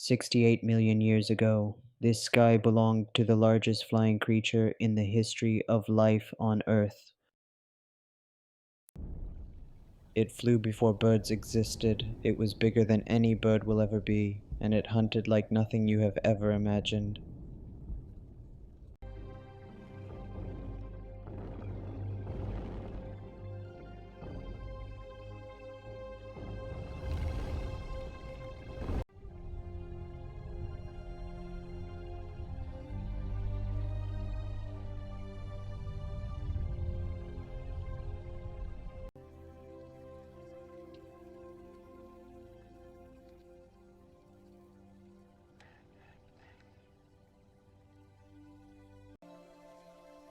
68 million years ago, this sky belonged to the largest flying creature in the history of life on Earth. It flew before birds existed, it was bigger than any bird will ever be, and it hunted like nothing you have ever imagined.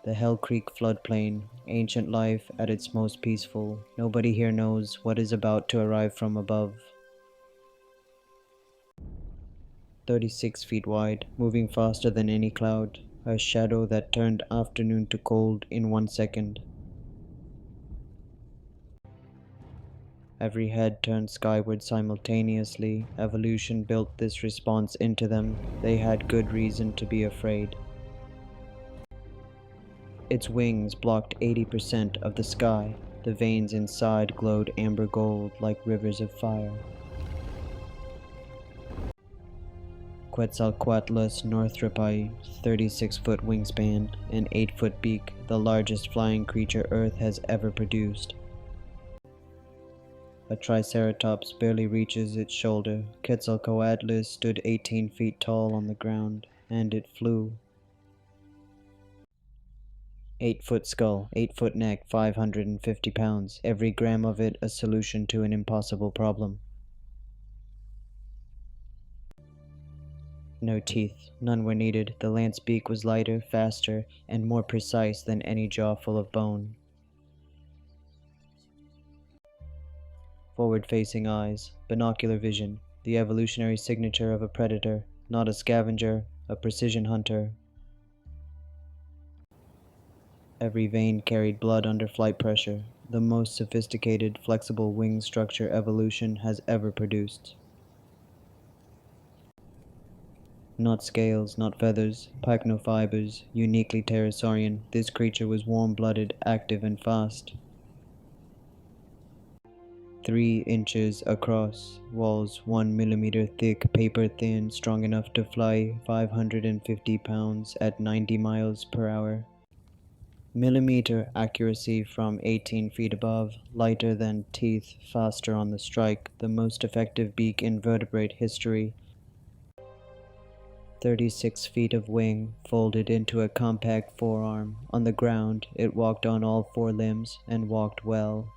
The Hell Creek floodplain, ancient life at its most peaceful. Nobody here knows what is about to arrive from above. 36 feet wide, moving faster than any cloud, a shadow that turned afternoon to cold in 1 second. Every head turned skyward simultaneously. Evolution built this response into them. They had good reason to be afraid. Its wings blocked 80% of the sky. The veins inside glowed amber gold like rivers of fire. Quetzalcoatlus northropi, 36-foot wingspan, and 8-foot beak, the largest flying creature Earth has ever produced. A triceratops barely reaches its shoulder. Quetzalcoatlus stood 18 feet tall on the ground, and it flew. 8-foot skull, 8-foot neck, 550 pounds, every gram of it a solution to an impossible problem. No teeth, none were needed. The lance beak was lighter, faster, and more precise than any jaw full of bone. Forward-facing eyes, binocular vision, the evolutionary signature of a predator, not a scavenger, a precision hunter. Every vein carried blood under flight pressure, the most sophisticated, flexible wing structure evolution has ever produced. Not scales, not feathers, pycnofibers, uniquely pterosaurian, this creature was warm-blooded, active, and fast. 3 inches across, walls 1 millimeter thick, paper thin, strong enough to fly 550 pounds at 90 miles per hour. Millimeter accuracy from 18 feet above, lighter than teeth, faster on the strike, the most effective beak in vertebrate history. 36 feet of wing, folded into a compact forearm. On the ground, it walked on all 4 limbs, and walked well.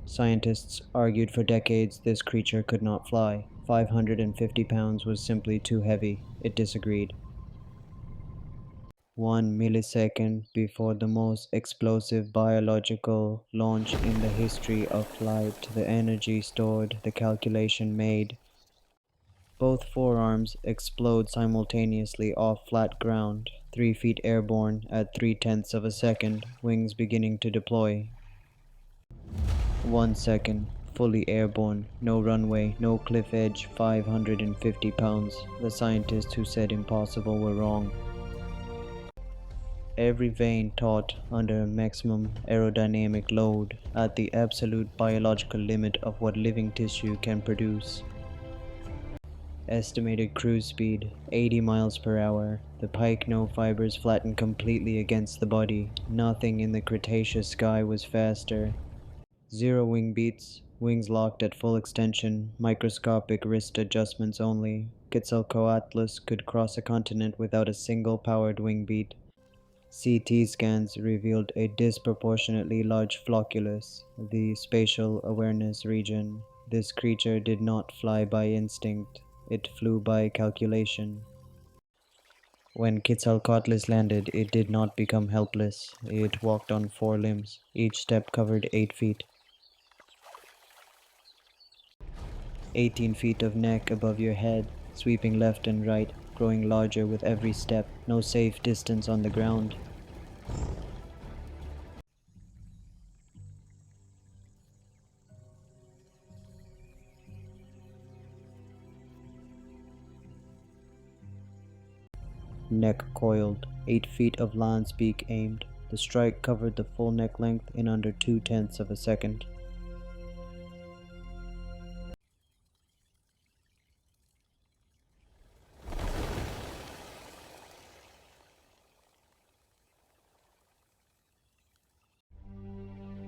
Scientists argued for decades this creature could not fly. 550 pounds was simply too heavy. It disagreed. 1 millisecond before the most explosive biological launch in the history of flight, the energy stored, the calculation made. Both forearms explode simultaneously off flat ground, 3 feet airborne at 3/10 of a second, wings beginning to deploy. 1 second, fully airborne, no runway, no cliff edge, 550 pounds. The scientists who said impossible were wrong. Every vein taut under a maximum aerodynamic load, at the absolute biological limit of what living tissue can produce. Estimated cruise speed, 80 miles per hour. The pycno fibers flattened completely against the body. Nothing in the Cretaceous sky was faster. 0 wing beats, wings locked at full extension, microscopic wrist adjustments only. Quetzalcoatlus could cross a continent without a single powered wing beat. CT scans revealed a disproportionately large flocculus, the spatial awareness region. This creature did not fly by instinct, it flew by calculation. When Quetzalcoatlus landed, it did not become helpless. It walked on 4 limbs. Each step covered 8 feet. 18 feet of neck above your head, sweeping left and right, growing larger with every step. No safe distance on the ground. neck coiled, 8 feet of lance beak aimed. The strike covered the full neck length in under 2/10 of a second.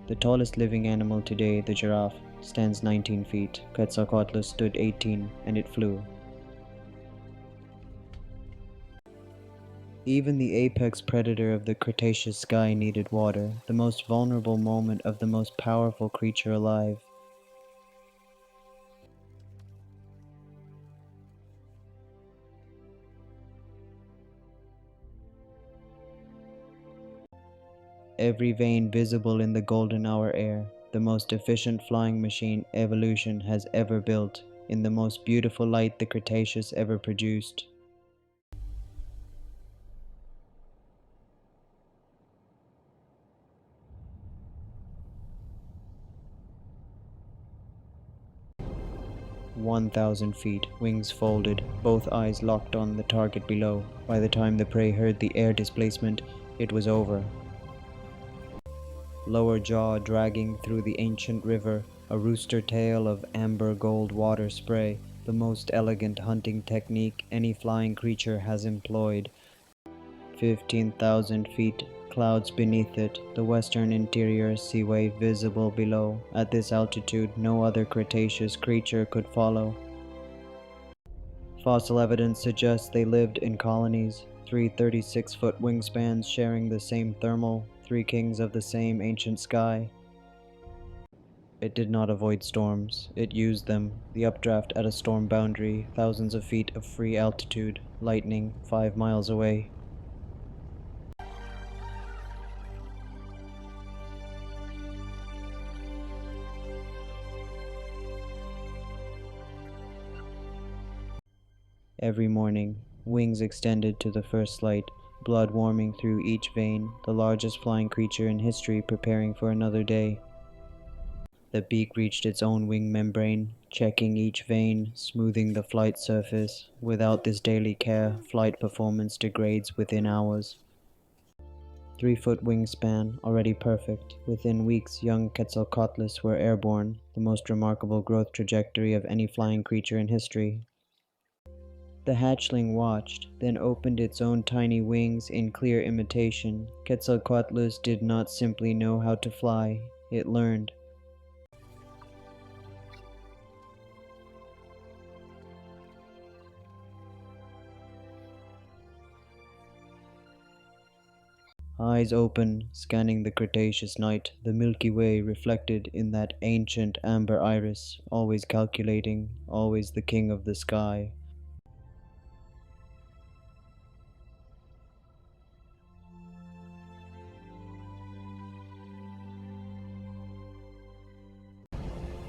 The tallest living animal today, the giraffe, stands 19 feet. Quetzalcoatlus stood 18, and it flew. Even the apex predator of the Cretaceous sky needed water, the most vulnerable moment of the most powerful creature alive. Every vein visible in the golden hour air, the most efficient flying machine evolution has ever built, in the most beautiful light the Cretaceous ever produced. "1,000 feet, wings folded, both eyes locked on the target below. By the time the prey heard the air displacement, it was over. Lower jaw dragging through the ancient river, a rooster tail of amber gold water spray, the most elegant hunting technique any flying creature has employed. 15,000 feet, clouds beneath it, the western interior seaway visible below. At this altitude, no other Cretaceous creature could follow. Fossil evidence suggests they lived in colonies, 3 36-foot wingspans sharing the same thermal, 3 kings of the same ancient sky. It did not avoid storms, it used them, the updraft at a storm boundary, thousands of feet of free altitude, lightning 5 miles away. Every morning, wings extended to the first light, blood warming through each vein, the largest flying creature in history preparing for another day. The beak reached its own wing membrane, checking each vein, smoothing the flight surface. Without this daily care, flight performance degrades within hours. 3-foot wingspan, already perfect. Within weeks, young Quetzalcoatlus were airborne, the most remarkable growth trajectory of any flying creature in history. The hatchling watched, then opened its own tiny wings in clear imitation. Quetzalcoatlus did not simply know how to fly, it learned. Eyes open, scanning the Cretaceous night, the Milky Way reflected in that ancient amber iris, always calculating, always the king of the sky.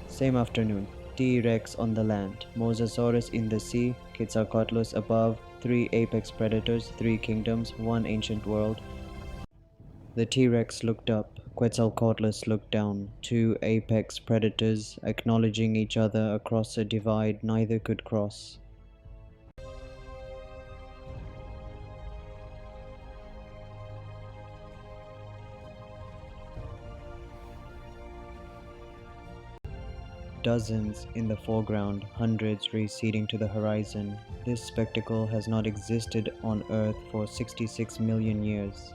Same afternoon, T-Rex on the land, Mosasaurus in the sea, Quetzalcoatlus above, 3 apex predators, 3 kingdoms, 1 ancient world. The T-Rex looked up, Quetzalcoatlus looked down, 2 apex predators acknowledging each other across a divide neither could cross. Dozens in the foreground, hundreds receding to the horizon. This spectacle has not existed on Earth for 66 million years.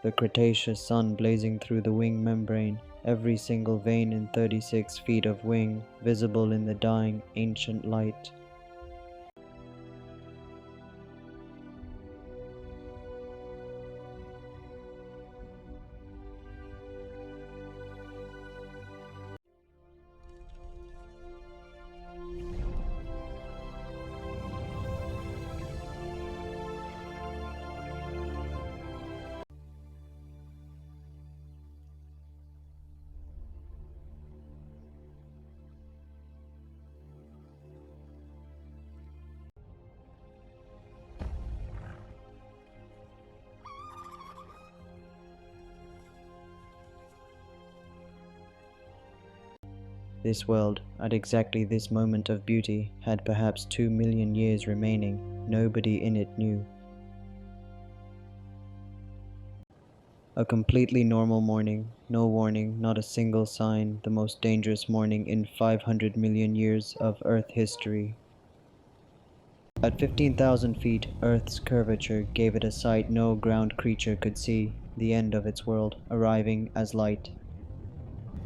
The Cretaceous sun blazing through the wing membrane, every single vein in 36 feet of wing, visible in the dying ancient light. This world, at exactly this moment of beauty, had perhaps 2 million years remaining. Nobody in it knew. A completely normal morning, no warning, not a single sign, the most dangerous morning in 500 million years of Earth history. At 15,000 feet, Earth's curvature gave it a sight no ground creature could see, the end of its world, arriving as light.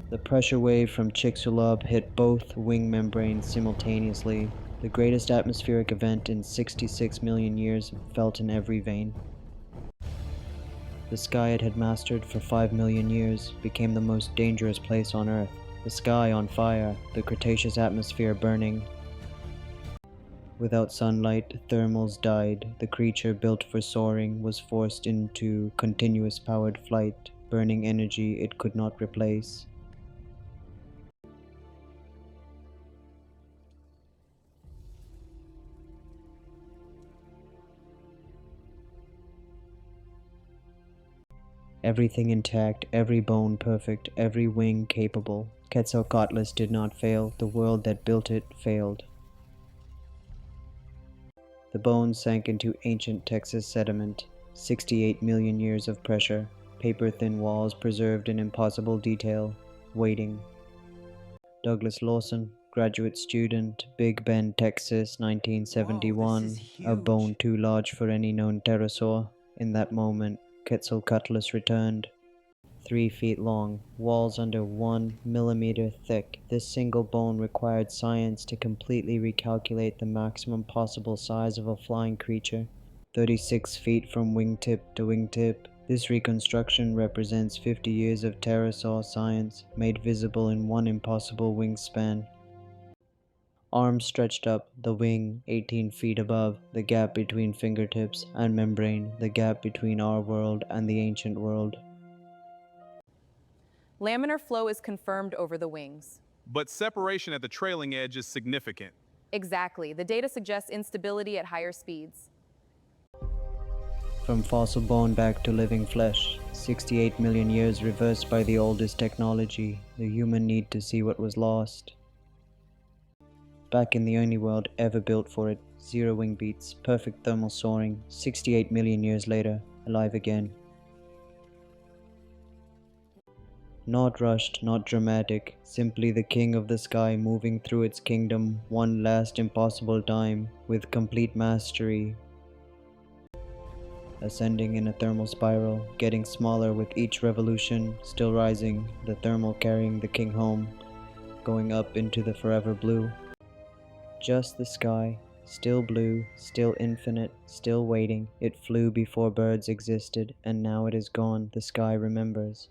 The pressure wave from Chicxulub hit both wing membranes simultaneously, the greatest atmospheric event in 66 million years, felt in every vein. The sky it had mastered for 5 million years became the most dangerous place on Earth. The sky on fire, the Cretaceous atmosphere burning. Without sunlight, thermals died. The creature built for soaring was forced into continuous powered flight, burning energy it could not replace. Everything intact, every bone perfect, every wing capable. Quetzalcoatlus did not fail, the world that built it failed. The bones sank into ancient Texas sediment, 68 million years of pressure, paper-thin walls preserved in impossible detail, waiting. Douglas Lawson, graduate student, Big Bend, Texas, 1971, a bone too large for any known pterosaur. In that moment, Quetzalcoatlus returned. 3 feet long, walls under 1 millimeter thick. This single bone required science to completely recalculate the maximum possible size of a flying creature. 36 feet from wingtip to wingtip. This reconstruction represents 50 years of pterosaur science, made visible in one impossible wingspan. Arms stretched up, the wing 18 feet above, the gap between fingertips and membrane, the gap between our world and the ancient world. Laminar flow is confirmed over the wings. But separation at the trailing edge is significant. Exactly. The data suggests instability at higher speeds. From fossil bone back to living flesh, 68 million years reversed by the oldest technology, the human need to see what was lost. Back in the only world ever built for it, 0 wing beats, perfect thermal soaring, 68 million years later, alive again. Not rushed, not dramatic, simply the king of the sky moving through its kingdom one last impossible time, with complete mastery. Ascending in a thermal spiral, getting smaller with each revolution, still rising, the thermal carrying the king home, going up into the forever blue. Just the sky, still blue, still infinite, still waiting. It flew before birds existed, and now it is gone, the sky remembers.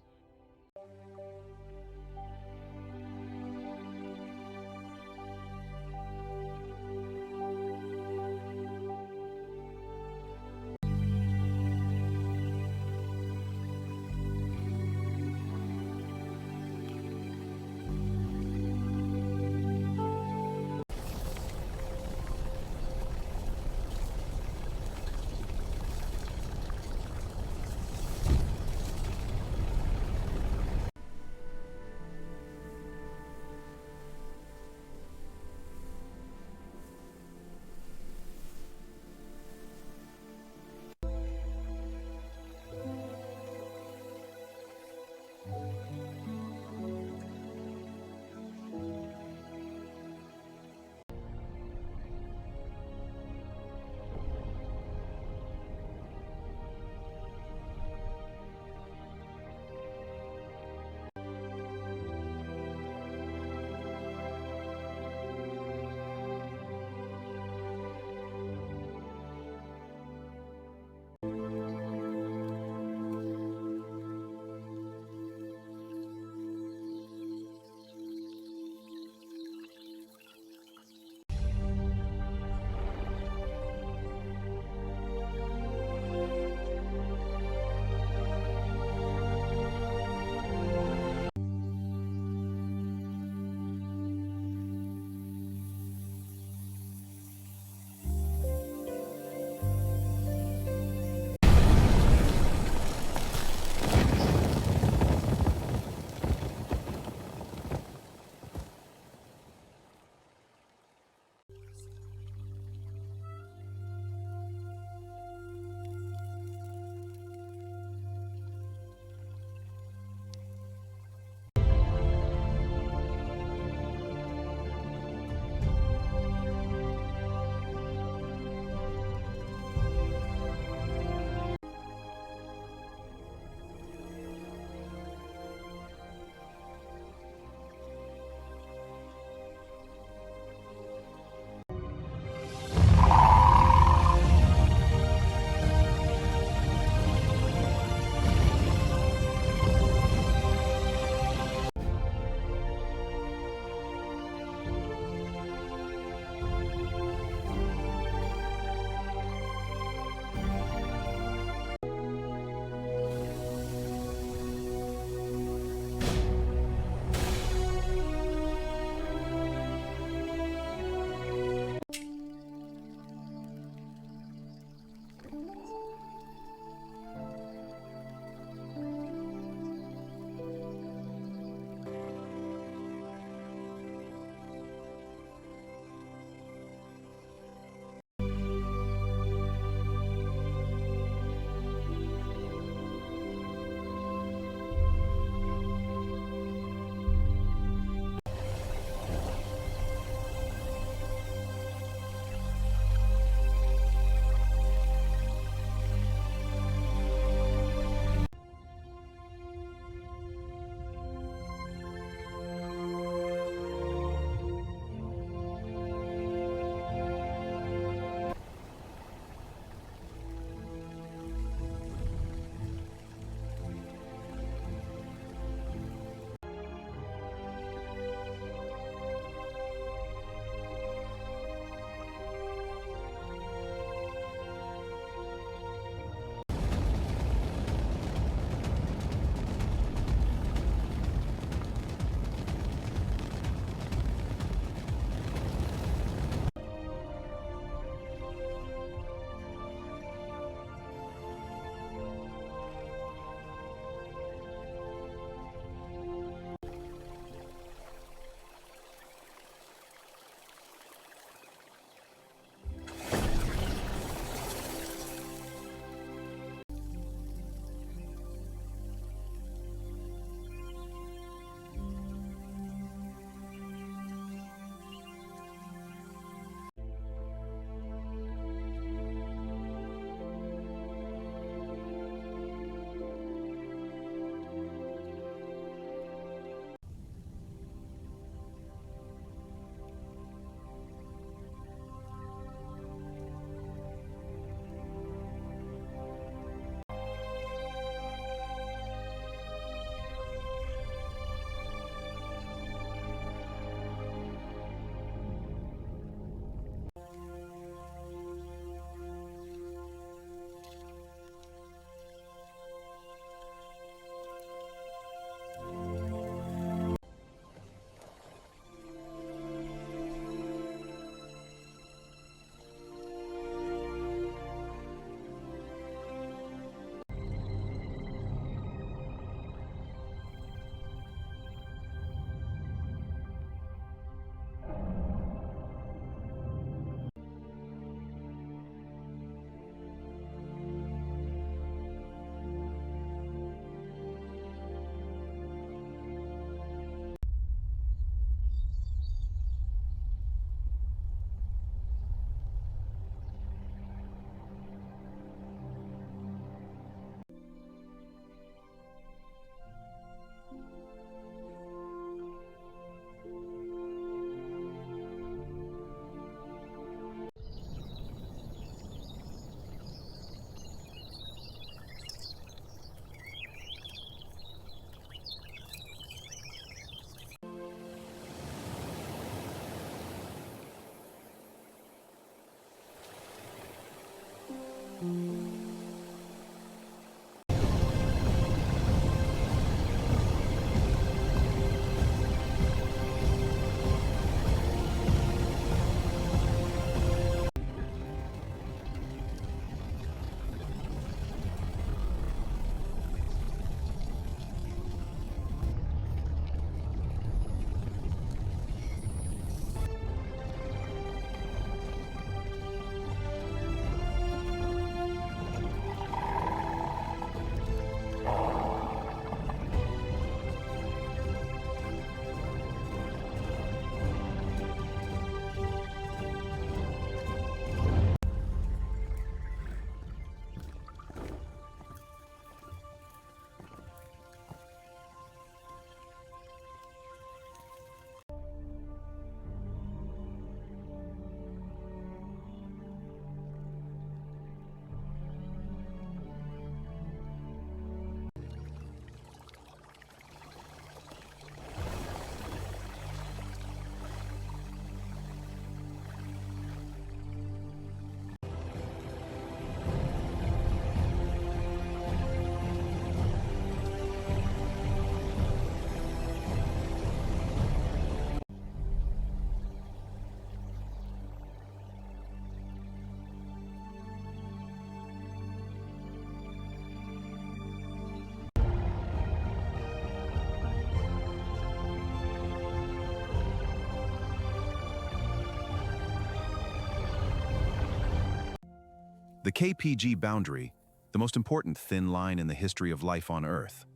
KPG boundary, the most important thin line in the history of life on Earth.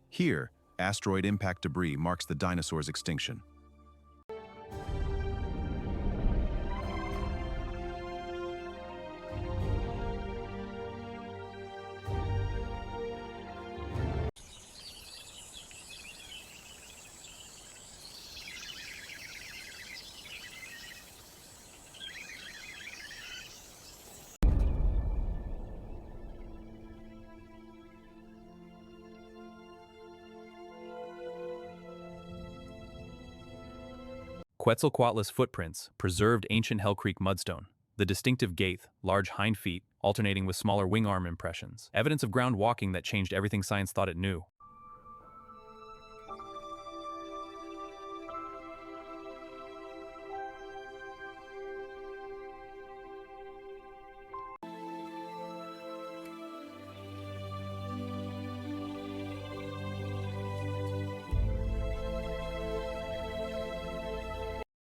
Here, asteroid impact debris marks the dinosaurs' extinction. Quetzalcoatlus footprints, preserved ancient Hell Creek mudstone. The distinctive gaith, large hind feet, alternating with smaller wing arm impressions. Evidence of ground walking that changed everything science thought it knew.